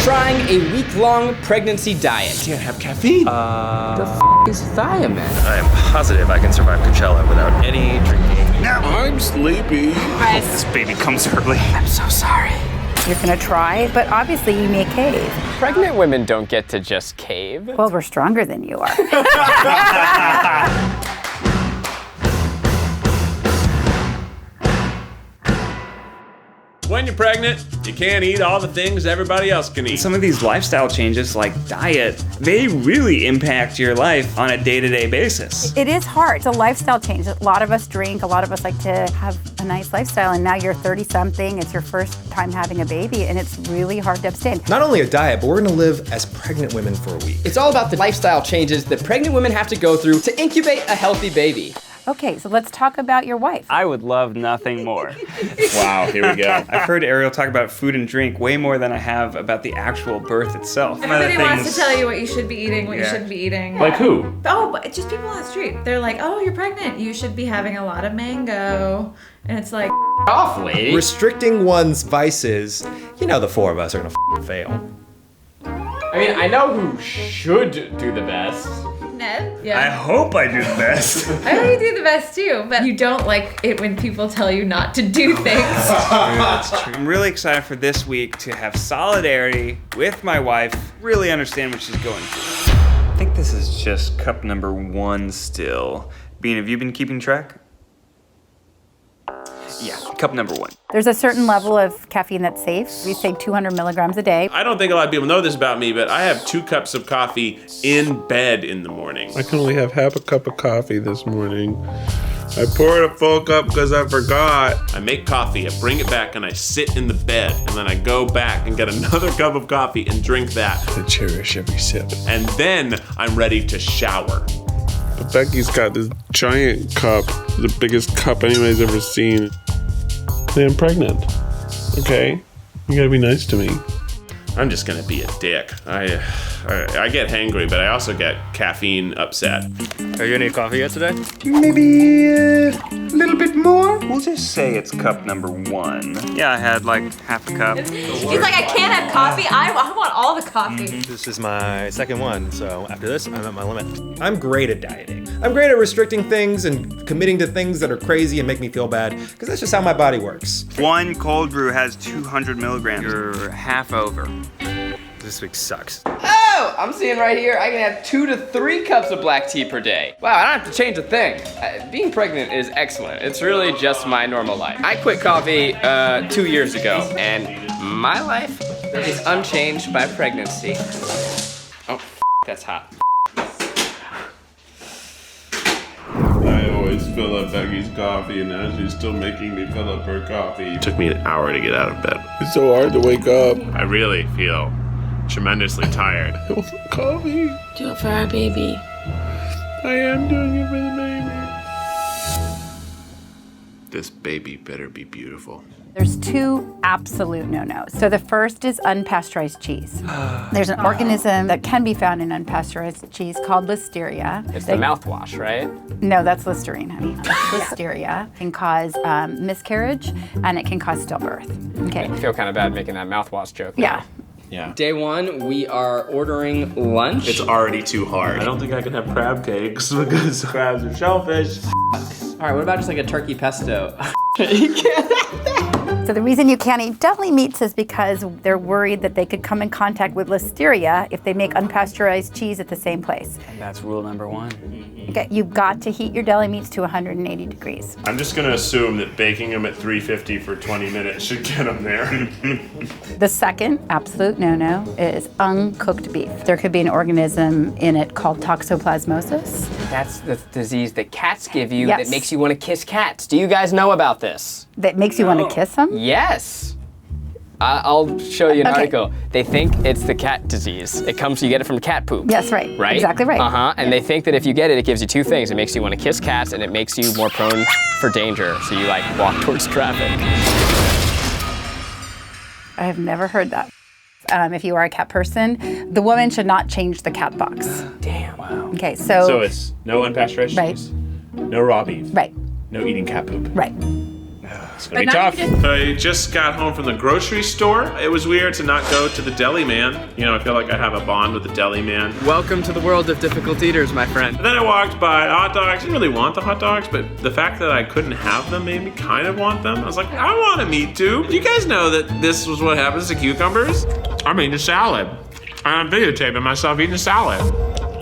trying a week-long pregnancy diet. Can't have caffeine. The is thiamine? I am positive I can survive Coachella without any drinking. Now I'm sleepy. This baby comes early. I'm so sorry. You're gonna try, but obviously you may cave. Pregnant women don't get to just cave. Well, we're stronger than you are. When you're pregnant, you can't eat all the things everybody else can eat. Some of these lifestyle changes, like diet, they really impact your life on a day-to-day basis. It is hard. It's a lifestyle change. A lot of us drink, a lot of us like to have a nice lifestyle, and now you're 30-something, it's your first time having a baby, and it's really hard to abstain. Not only a diet, but we're gonna live as pregnant women for a week. It's all about the lifestyle changes that pregnant women have to go through to incubate a healthy baby. Okay, so let's talk about your wife. I would love nothing more. Wow, here we go. I've heard Ariel talk about food and drink way more than I have about the actual birth itself. Everybody wants to tell you what you should be eating, what you shouldn't be eating. Like who? Oh, but just people on the street. They're like, oh, you're pregnant. You should be having a lot of mango. And it's like, Off, lady. Restricting one's vices, you know the four of us are gonna fail. I mean, I know who should do the best. Ned? I Yeah. hope I do the best. I know you do the best too, but you don't like it when people tell you not to do things. I'm really excited for this week to have solidarity with my wife, really understand what she's going through. I think this is just cup number 1 still. Bean, have you been keeping track? Yeah, cup number 1. There's a certain level of caffeine that's safe. We say 200 milligrams a day. I don't think a lot of people know this about me, but I have 2 cups of coffee in bed in the morning. I can only have half a cup of coffee this morning. I poured a full cup because I forgot. I make coffee, I bring it back, and I sit in the bed, and then I go back and get another cup of coffee and drink that. I cherish every sip. And then I'm ready to shower. But Becky's got this giant cup, the biggest cup anybody's ever seen. Say I'm pregnant. Okay? You gotta be nice to me. I'm just gonna be a dick. I get hangry, but I also get caffeine upset. Are you gonna need coffee yet today? Maybe a little bit more? We'll just say it's cup number 1. Yeah, I had like half a cup. He's like, I can't have coffee. I want all the coffee. This is my second one, so after this, I'm at my limit. I'm great at dieting. I'm great at restricting things and committing to things that are crazy and make me feel bad, because that's just how my body works. 1 cold brew has 200 milligrams. You're half over. This week sucks. Oh, I'm seeing right here, I can have 2 to 3 cups of black tea per day. Wow, I don't have to change a thing. Being pregnant is excellent. It's really just my normal life. I quit coffee 2 years ago, and my life is unchanged by pregnancy. Oh, that's hot. I always fill up Becky's coffee, and now she's still making me fill up her coffee. It took me an hour to get out of bed. It's so hard to wake up. I really feel tremendously tired. I want coffee. Do it for our baby. I am doing it for the baby. This baby better be beautiful. There's 2 absolute no-nos. So the first is unpasteurized cheese. There's an organism that can be found in unpasteurized cheese called Listeria. It's the mouthwash, right? No, that's Listerine, honey. Listeria can cause miscarriage, and it can cause stillbirth. Okay. I feel kind of bad making that mouthwash joke. Yeah. Yeah. Day 1, we are ordering lunch. It's already too hard. I don't think I can have crab cakes because crabs are shellfish. All right, what about just like a turkey pesto? So the reason you can't eat deli meats is because they're worried that they could come in contact with Listeria if they make unpasteurized cheese at the same place. And that's rule number 1. Okay, you've got to heat your deli meats to 180 degrees. I'm just gonna assume that baking them at 350 for 20 minutes should get them there. The second absolute no-no is uncooked beef. There could be an organism in it called toxoplasmosis. That's the disease that cats give you Yes. that makes you want to kiss cats. Do you guys know about this? That makes you want to kiss them? Yes. I'll show you an Okay. article. They think it's the cat disease. You get it from cat poop. Yes, right. Right? Exactly right. Uh-huh. And they think that if you get it, it gives you 2 things. It makes you want to kiss cats, and it makes you more prone for danger. So you like walk towards traffic. I have never heard that. If you are a cat person, the woman should not change the cat box. Damn. Wow. Okay, so. So it's no unpasteurized Right. cheese, no raw beef, Right, no eating cat poop. right. It's gonna be But now tough. you just- I just got home from the grocery store. It was weird to not go to the deli man. You know, I feel like I have a bond with the deli man. Welcome to the world of difficult eaters, my friend. And then I walked by hot dogs. I didn't really want the hot dogs, but the fact that I couldn't have them made me kind of want them. I was like, I want a meat too. You guys know that this was what happens to cucumbers? I'm eating a salad. I'm videotaping myself eating a salad.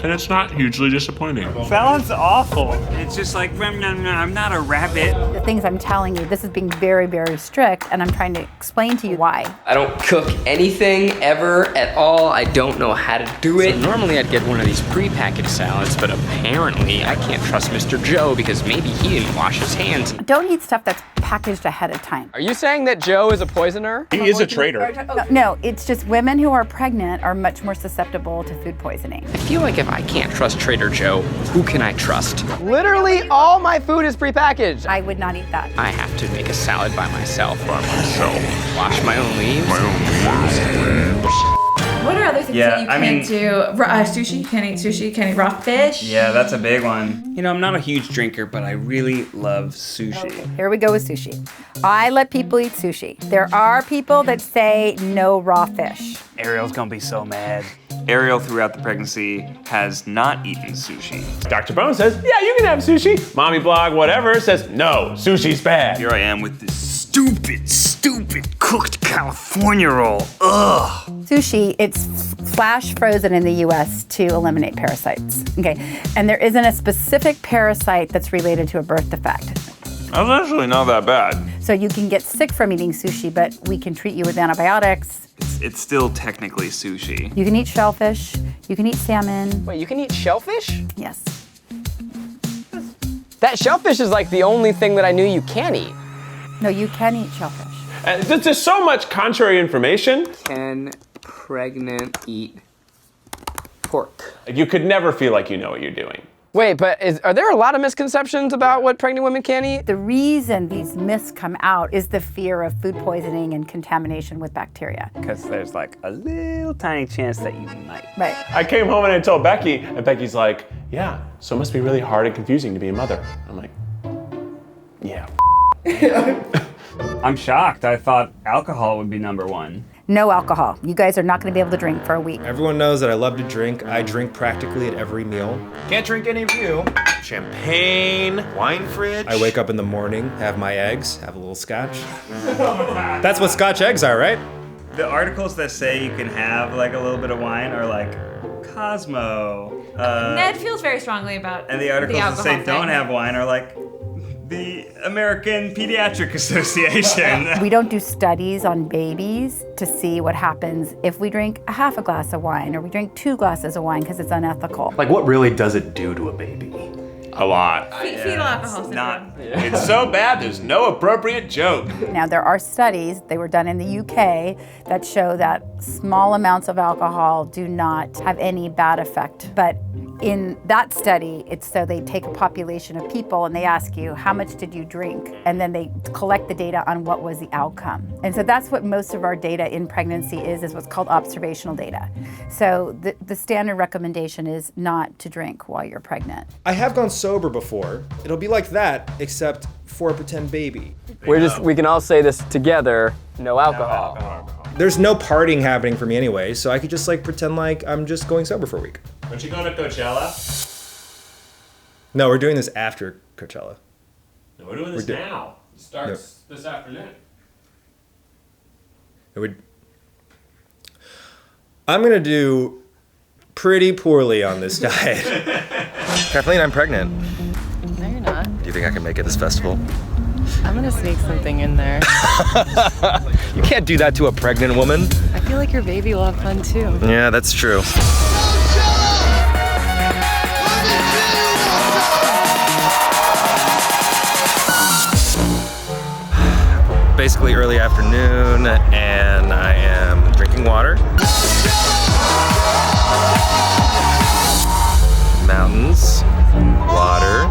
And it's not hugely disappointing. Salad's awful. It's just like, I'm not a rabbit. The things I'm telling you, this is being very, very strict, and I'm trying to explain to you why. I don't cook anything ever at all. I don't know how to do it. So normally I'd get one of these prepackaged salads, but apparently I can't trust Mr. Joe because maybe he didn't wash his hands. Don't eat stuff that's packaged ahead of time. Are you saying that Joe is a poisoner? He is a traitor. No, it's just women who are pregnant are much more susceptible to food poisoning. I feel like if I can't trust Trader Joe, who can I trust? Literally all my food is prepackaged. I would not eat that. I have to make a salad by myself. Wash my own leaves. What are other things Yeah, that you can't do? Sushi? You can't eat sushi? You can't eat raw fish? Yeah, that's a big one. You know, I'm not a huge drinker, but I really love sushi. Here we go with sushi. I let people eat sushi. There are people that say no raw fish. Ariel's gonna be so mad. Ariel, throughout the pregnancy, has not eaten sushi. Dr. Bone says, yeah, you can have sushi. Mommy blog, whatever, says, no, sushi's bad. Here I am with this stupid cooked California roll. Ugh. Sushi, it's flash frozen in the US to eliminate parasites. Okay, and there isn't a specific parasite that's related to a birth defect. That's actually not that bad. So you can get sick from eating sushi, but we can treat you with antibiotics. It's still technically sushi. You can eat shellfish, you can eat salmon. Wait, you can eat shellfish? Yes. That shellfish is like the only thing that I knew you can eat. No, you can eat shellfish. There's just so much contrary information. Can pregnant eat pork? You could never feel like you know what you're doing. Wait, but are there a lot of misconceptions about what pregnant women can eat? The reason these myths come out is the fear of food poisoning and contamination with bacteria. Because there's like a little tiny chance that you might. Right. I came home and I told Becky, and Becky's like, yeah, so it must be really hard and confusing to be a mother. I'm like, yeah. I'm shocked. I thought alcohol would be number one. No alcohol. You guys are not going to be able to drink for a week. Everyone knows that I love to drink. I drink practically at every meal. Can't drink any of you. Champagne, wine fridge. I wake up in the morning, have my eggs, have a little scotch. That's what scotch eggs are, right? The articles that say you can have like a little bit of wine are like Cosmo. Ned feels very strongly about And the articles that alcohol say thing. don't have wine are like the American Pediatric Association. We don't do studies on babies to see what happens if we drink a half a glass of wine or we drink 2 glasses of wine because it's unethical. Like, what really does it do to a baby? A lot. Fetal alcohol syndrome. It's so bad, there's no appropriate joke. Now, there are studies, they were done in the UK, that show that small amounts of alcohol do not have any bad effect. But in that study, it's so they take a population of people and they ask you, how much did you drink? And then they collect the data on what was the outcome. And so that's what most of our data in pregnancy is what's called observational data. So the standard recommendation is not to drink while you're pregnant. I have gone sober before. It'll be like that, except for a pretend baby. We can all say this together, no alcohol. There's no partying happening for me anyway, so I could just like pretend like I'm just going sober for a week. Aren't you going to Coachella? No, we're doing this after Coachella. No, we're doing this now. It starts this afternoon. I'm gonna do pretty poorly on this diet. Kathleen, I'm pregnant. No, you're not. Do you think I can make it this festival? I'm gonna sneak something in there. You can't do that to a pregnant woman. I feel like your baby will have fun too. Yeah, that's true. Basically early afternoon, and I am drinking water. Mountains, water.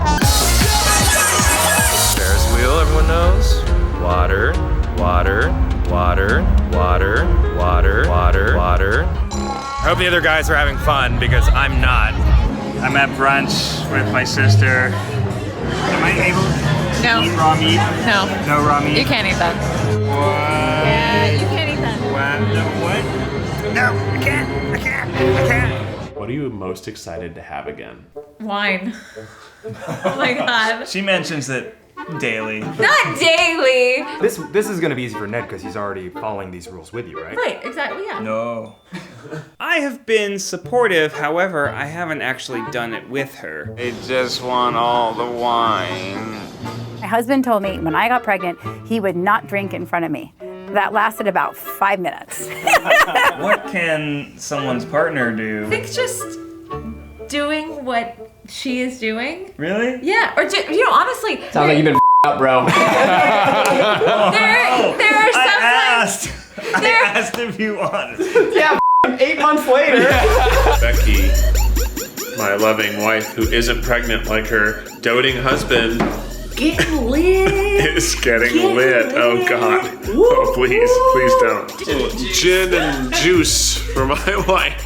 Ferris wheel, everyone knows. Water, water, water, water, water, water, water. I hope the other guys are having fun because I'm not. I'm at brunch with my sister. Am I able to No. eat raw meat? No. No raw meat? You can't eat that. What? Yeah, you can't eat that. What? No, I can't. What are you most excited to have again? Wine. Oh my god. She mentions it daily. Not daily. This is gonna be easy for Ned because he's already following these rules with you, right? Right, exactly, yeah. No. I have been supportive, however, I haven't actually done it with her. I just want all the wine. My husband told me when I got pregnant, he would not drink in front of me. That lasted about 5 minutes. What can someone's partner do? I think just doing what she is doing. Really? Yeah, or honestly. Sounds like you've been up, bro. There are some I asked if you wanted. Yeah, 8 months later. Becky, my loving wife who isn't pregnant like her doting husband, getting lit. is getting lit. Oh God. Oh please don't. Gin and juice for my wife.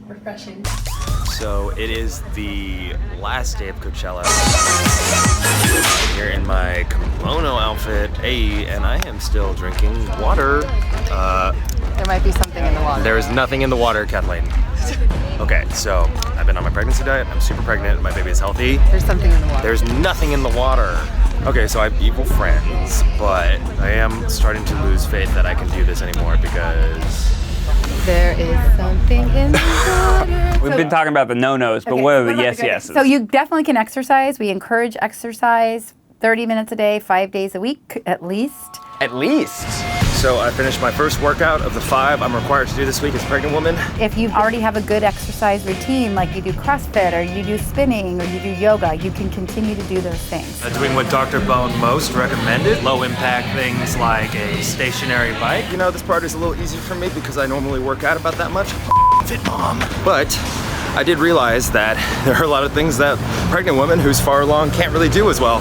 Refreshing. So it is the last day of Coachella. I'm here in my kimono outfit, and I am still drinking water. There might be something in the water. There is nothing in the water, Kathleen. Okay, so I've been on my pregnancy diet. I'm super pregnant. My baby is healthy. There's something in the water. There's nothing in the water. Okay, so I have evil friends, but I am starting to lose faith that I can do this anymore because There is something in the water. We've been talking about the no-nos, but what are the yes-yeses? So you definitely can exercise. We encourage exercise 30 minutes a day, 5 days a week, at least. At least. So I finished my first workout of the 5 I'm required to do this week as a pregnant woman. If you already have a good exercise routine, like you do CrossFit or you do spinning or you do yoga, you can continue to do those things. Doing what Dr. Bone most recommended, low impact things like a stationary bike. You know, this part is a little easier for me because I normally work out about that much. Fit mom. But I did realize that there are a lot of things that pregnant women who's far along can't really do as well.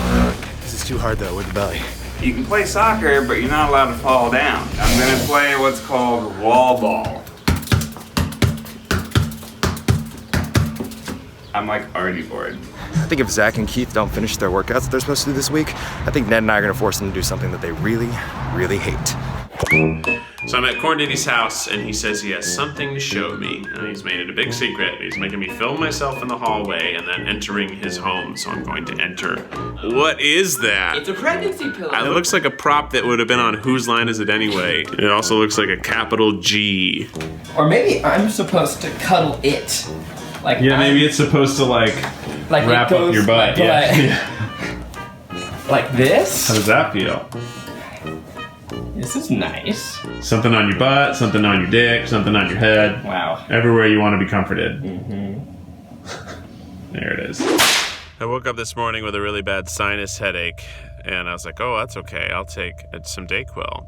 This is too hard though with the belly. You can play soccer, but you're not allowed to fall down. I'm gonna play what's called wall ball. I'm like already bored. I think if Zach and Keith don't finish their workouts that they're supposed to do this week, I think Ned and I are gonna force them to do something that they really, really hate. So I'm at Corn Diddy's house and he says he has something to show me. And he's made it a big secret. He's making me film myself in the hallway and then entering his home. So I'm going to enter. What is that? It's a pregnancy pillow. It looks like a prop that would have been on Whose Line Is It Anyway? It also looks like a capital G. Or maybe I'm supposed to cuddle it. Like maybe it's supposed to like wrap it goes, up your butt. Yeah. Like this? How does that feel? This is nice. Something on your butt, something on your dick, something on your head. Wow. Everywhere you want to be comforted. There it is. I woke up this morning with a really bad sinus headache, and I was like, oh, that's okay. I'll take some Dayquil.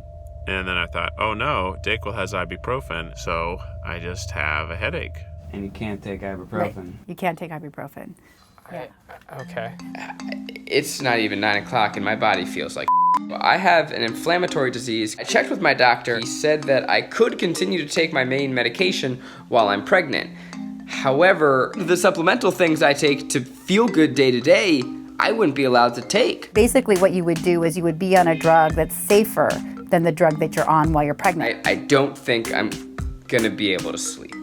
And then I thought, oh no, Dayquil has ibuprofen, so I just have a headache. And you can't take ibuprofen. Right. You can't take ibuprofen. Okay. It's not even 9 o'clock and my body feels like I have an inflammatory disease. I checked with my doctor. He said that I could continue to take my main medication while I'm pregnant. However, the supplemental things I take to feel good day to day, I wouldn't be allowed to take. Basically what you would do is you would be on a drug that's safer than the drug that you're on while you're pregnant. I don't think I'm gonna be able to sleep.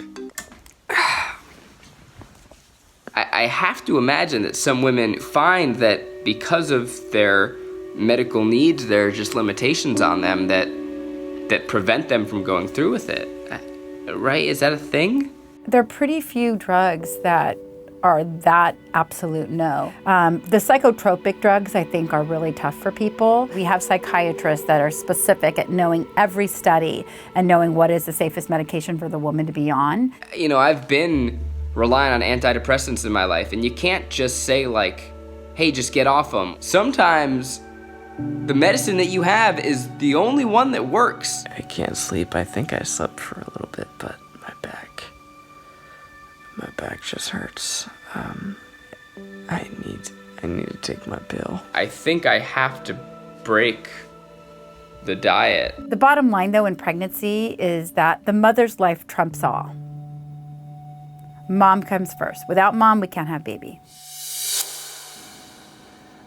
I have to imagine that some women find that because of their medical needs, there are just limitations on them that prevent them from going through with it. Right? Is that a thing? There are pretty few drugs that are that absolute no. The psychotropic drugs, I think, are really tough for people. We have psychiatrists that are specific at knowing every study and knowing what is the safest medication for the woman to be on. You know, I've been relying on antidepressants in my life, and you can't just say like, hey, just get off them. Sometimes the medicine that you have is the only one that works. I can't sleep. I think I slept for a little bit, but my back just hurts. I need to take my pill. I think I have to break the diet. The bottom line, though, in pregnancy is that the mother's life trumps all. Mom comes first. Without mom, we can't have baby.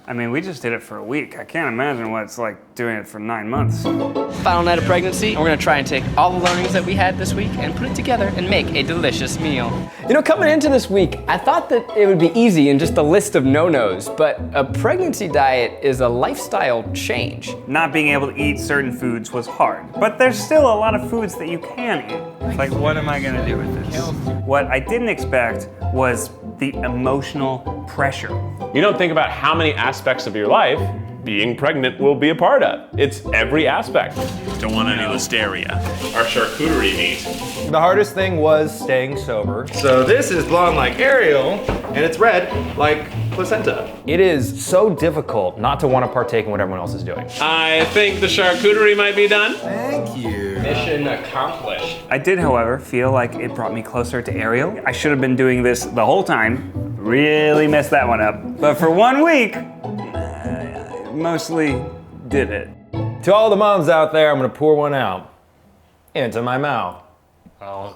I mean, we just did it for a week. I can't imagine what it's like doing it for 9 months. Final night of pregnancy, and we're gonna try and take all the learnings that we had this week and put it together and make a delicious meal. You know, coming into this week, I thought that it would be easy and just a list of no-nos, but a pregnancy diet is a lifestyle change. Not being able to eat certain foods was hard, but there's still a lot of foods that you can eat. It's like, what am I gonna do with this? What I didn't expect was the emotional pressure. You don't think about how many aspects of your life being pregnant will be a part of. It's every aspect. Don't want any listeria. Our charcuterie meat. The hardest thing was staying sober. So this is blonde like Ariel, and it's red like placenta. It is so difficult not to want to partake in what everyone else is doing. I think the charcuterie might be done. Thank you. Mission accomplished. I did, however, feel like it brought me closer to Ariel. I should have been doing this the whole time. Really messed that one up. But for 1 week, I mostly did it. To all the moms out there, I'm gonna pour one out into my mouth. Oh.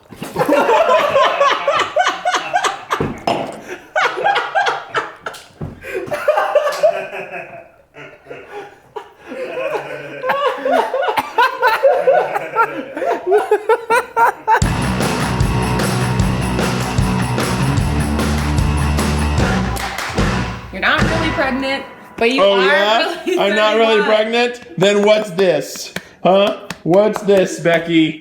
You're not really pregnant, but you are really I'm not really pregnant? Then what's this? Huh? What's this, Becky?